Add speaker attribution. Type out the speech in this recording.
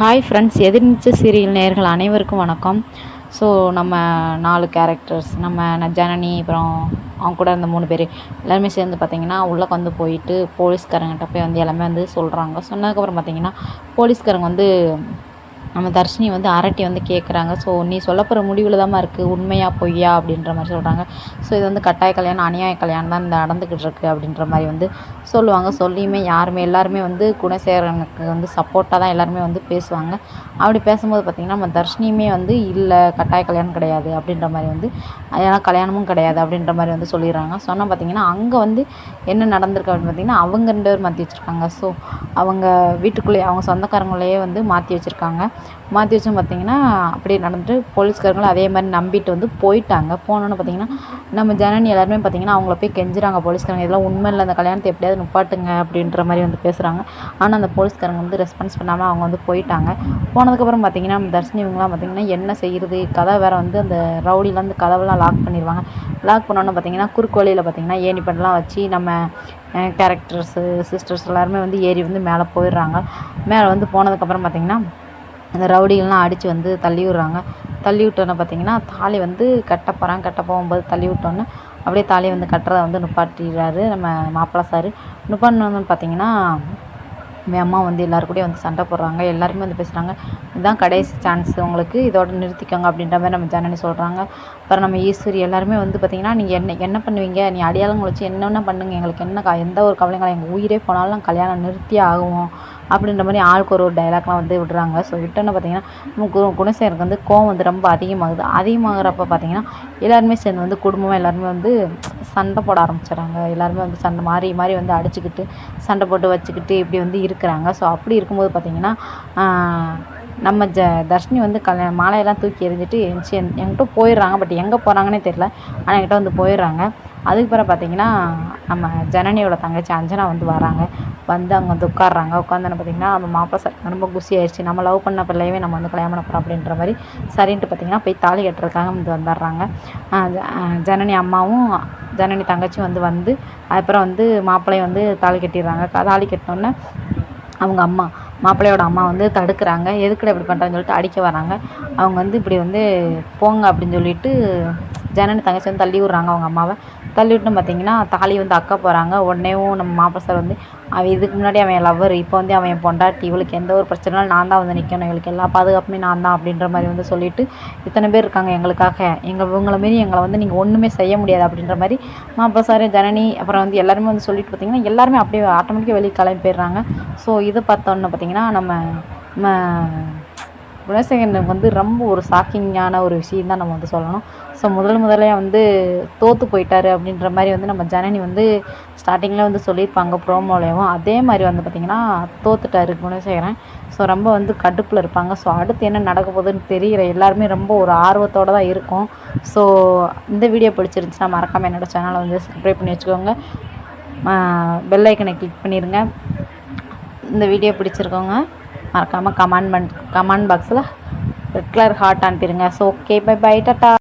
Speaker 1: Hi friends, எதிர்நீச்சல் serial நேயர்கள் அனைவருக்கும் வணக்கம். ஸோ நம்ம 4 கேரக்டர்ஸ், நம்ம ஜனனி, அப்புறம் அவங்க கூட இருந்த 3 பேர் எல்லாருமே சேர்ந்து பார்த்திங்கன்னா உள்ளே வந்து போயிட்டு போலீஸ்காரங்கிட்ட போய் வந்து எல்லாமே வந்து சொல்கிறாங்க. சொன்னதுக்கப்புறம் பார்த்திங்கன்னா போலீஸ்காரங்க வந்து நம்ம தர்ஷினி வந்து அரட்டி வந்து கேட்குறாங்க. ஸோ நீ சொல்ல போகிற முடிவில் தான் இருக்குது, உண்மையா பொய்யா அப்படின்ற மாதிரி சொல்கிறாங்க. ஸோ இது வந்து கட்டாய கல்யாணம், அநியாய கல்யாணம் தான் இந்த நடந்துக்கிட்டு இருக்குது அப்படின்ற மாதிரி வந்து சொல்லுவாங்க. சொல்லியுமே எல்லாருமே வந்து குணசேகரனுக்கு வந்து சப்போர்ட்டாக தான் எல்லாருமே வந்து பேசுவாங்க. அப்படி பேசும்போது பார்த்திங்கன்னா நம்ம தர்ஷினியுமே வந்து இல்லை, கட்டாய கல்யாணம் கிடையாது அப்படின்ற மாதிரி வந்து ஏன்னா கல்யாணமும் கிடையாது அப்படின்ற மாதிரி வந்து சொல்லிடுறாங்க. சொன்னால் பார்த்திங்கன்னா அங்கே வந்து என்ன நடந்திருக்கு அப்படின்னு பார்த்திங்கன்னா அவங்க 2 பேர் மாற்றி வச்சுருக்காங்க. ஸோ அவங்க வீட்டுக்குள்ளேயே அவங்க சொந்தக்காரங்களையே வந்து மாற்றி வச்சுருக்காங்க. மாற்றி வச்சும் பார்த்திங்கன்னா அப்படியே நடந்துட்டு போலீஸ்காரங்களும் அதே மாதிரி நம்பிட்டு வந்து போயிட்டாங்க. போனோன்னு பார்த்திங்கன்னா நம்ம ஜனனி எல்லாருமே பார்த்திங்கன்னா அவங்கள போய் கெஞ்சுறாங்க. போலீஸ்காரங்க இதெல்லாம் உண்மை இல்லை, அந்த கல்யாணத்தை எப்படியாவது நிப்பாட்டுங்க அப்படின்ற மாதிரி வந்து பேசுகிறாங்க. ஆனால் அந்த போலீஸ்காரங்க வந்து ரெஸ்பான்ஸ் பண்ணாமல் அவங்க வந்து போயிட்டாங்க. போனதுக்கப்புறம் பார்த்திங்கன்னா நம்ம தர்ஷினி இவங்களாம் பார்த்திங்கன்னா என்ன செய்கிறது, கதை வேறு வந்து அந்த ரவுடியில் வந்து கதவெல்லாம் லாக் பண்ணிடுவாங்க. லாக் பண்ணோன்னு பார்த்திங்கன்னா குறுக்கு வழியில் பார்த்திங்கன்னா ஏணி பண்ணலாம் வச்சு நம்ம கேரக்டர்ஸு சிஸ்டர்ஸ் எல்லாருமே வந்து ஏறி வந்து மேலே போயிடுறாங்க. மேலே வந்து போனதுக்கப்புறம் பார்த்திங்கன்னா அந்த ரவுடிகள்லாம் அடித்து வந்து தள்ளி விட்றாங்க. தள்ளி விட்டோன்னே பார்த்திங்கன்னா தாலி வந்து கட்ட போகிறாங்க. கட்ட போகும்போது தள்ளி விட்டோன்னே அப்படியே தாலியை வந்து கட்டுறதை வந்து நிப்பாட்டிடுறாரு நம்ம மாப்பிள்ளை சார். நிப்பாட்டினோன்னு பார்த்திங்கன்னா என் அம்மா வந்து எல்லாருக்கூடயும் வந்து சண்டை போடுறாங்க. எல்லாருமே வந்து பேசுகிறாங்க, இதுதான் கடைசி சான்ஸ் உங்களுக்கு, இதோட நிறுத்திக்கோங்க அப்படின்ற மாதிரி நம்ம ஜனனி சொல்கிறாங்க. அப்புறம் நம்ம ஈஸ்வரி எல்லாருமே வந்து பார்த்திங்கன்னா நீங்கள் என்ன பண்ணுவீங்க, நீ அடையாளம் வச்சு என்னென்ன பண்ணுங்க, எங்களுக்கு என்ன எந்த ஒரு கவலைங்களும், எங்கள் உயிரே போனாலும் கல்யாணம் நிறுத்தியே ஆகுவோம் அப்படின்ற மாதிரி ஆளுக்கு ஒரு டைலாக்லாம் வந்து விடுறாங்க. ஸோ விட்டோன்னு பார்த்திங்கன்னா நமக்கு குணசேகருக்கு வந்து கோவம் வந்து ரொம்ப அதிகமாகிறப்ப பார்த்திங்கன்னா எல்லாருமே சேர்ந்து வந்து குடும்பமாக எல்லாருமே வந்து சண்டை போட ஆரம்பிச்சிடுறாங்க. எல்லாருமே வந்து சண்டை மாறி மாறி வந்து அடிச்சுக்கிட்டு சண்டை போட்டு வச்சுக்கிட்டு இப்படி வந்து இருக்கிறாங்க. ஸோ அப்படி இருக்கும்போது பார்த்திங்கன்னா நம்ம தர்ஷினி வந்து மாலையெல்லாம் தூக்கி எறிஞ்சிட்டு என்கிட்ட போயிடுறாங்க. பட் எங்கே போகிறாங்கன்னே தெரியல, ஆனால் என்கிட்ட வந்து போயிடுறாங்க. அதுக்கு பிறகு பார்த்திங்கன்னா நம்ம ஜனனியோட தங்கச்சி அஞ்சனா வந்து வராங்க. வந்து அங்கே வந்து உட்காடுறாங்க. உட்காந்தோன்னு பார்த்திங்கன்னா நம்ம மாப்பிள்ளை சார் ரொம்ப குஷி ஆயிடுச்சு, நம்ம லவ் பண்ண பிள்ளையவே நம்ம வந்து கல்யாணம் பண்ண போகிறோம் அப்படின்ற மாதிரி சரின்ட்டு பார்த்திங்கன்னா போய் தாலி கட்டுறதுக்காக வந்து வந்துடுறாங்க. ஜனனி அம்மாவும் ஜனனி தங்கச்சியும் வந்து அப்புறம் வந்து மாப்பிள்ளையை வந்து தாலி கட்டிடுறாங்க. தாலி கட்டினோன்னே அவங்க அம்மா மாப்பிள்ளையோட அம்மா வந்து தடுக்கிறாங்க. எதுக்குடா இப்படி பண்ணுறாங்கன்னு சொல்லிட்டு அடிக்க வராங்க. அவங்க வந்து இப்படி வந்து போங்க அப்படின்னு சொல்லிட்டு ஜனனி தங்கச்சி வந்து தள்ளி விட்றாங்க அவங்க அம்மாவை. தள்ளி விட்டுன்னு பார்த்திங்கன்னா தாலி வந்து அக்கா போகிறாங்க. உடனேவும் நம்ம மாப்பிள்ளை சார் வந்து அவன் இதுக்கு முன்னாடி அவன் என் லவ்வர், இப்போ வந்து அவன் என் பொண்டாட்டி, இவளுக்கு எந்த ஒரு பிரச்சனைனாலும் நான் தான் வந்து நிற்கணும், இவளுக்கு எல்லா பாதுகாப்புமே நான் தான் அப்படின்ற மாதிரி வந்து சொல்லிவிட்டு இத்தனை பேர் இருக்காங்க எங்களுக்காக, இவங்கள மாரி எங்களை வந்து நீங்கள் ஒன்றுமே செய்ய முடியாது அப்படின்ற மாதிரி மாப்பிள்ளை சார் ஜனனி அப்புறம் வந்து எல்லாருமே வந்து சொல்லிட்டு பார்த்திங்கன்னா எல்லாருமே அப்படியே ஆட்டோமேட்டிக்காக வெளியே கிளம்பி போயிடுறாங்க. ஸோ இதை பார்த்தோன்னு பார்த்திங்கன்னா நம்ம குணசேகரனுக்கு வந்து ரொம்ப ஒரு ஷாக்கிங்கான ஒரு விஷயம் தான் நம்ம வந்து சொல்லணும். ஸோ முதலே வந்து தோற்று போயிட்டார் அப்படின்ற மாதிரி வந்து நம்ம ஜனனி வந்து ஸ்டார்டிங்கில் வந்து சொல்லியிருப்பாங்க ப்ரோமோலேயும். அதே மாதிரி வந்து பார்த்திங்கன்னா தோற்றுட்டார் குணசேகரன். ஸோ ரொம்ப வந்து கடுப்பில் இருப்பாங்க. ஸோ அடுத்து என்ன நடக்க போகுதுன்னு தெரியல, எல்லாருமே ரொம்ப ஒரு ஆர்வத்தோடு தான் இருக்கும். ஸோ இந்த வீடியோ பிடிச்சிருந்துச்சுன்னா மறக்காமல் என்னோடய சேனலை வந்து சப்ஸ்கிரைப் பண்ணி வச்சுக்கோங்க, பெல் ஐக்கனை கிளிக் பண்ணிடுங்க. இந்த வீடியோ பிடிச்சிருக்கோங்க மறக்காமல் கமெண்ட் பாக்ஸில் ரெட் கலர் ஹார்ட் அனுப்பிடுங்க. So okay, bye tata.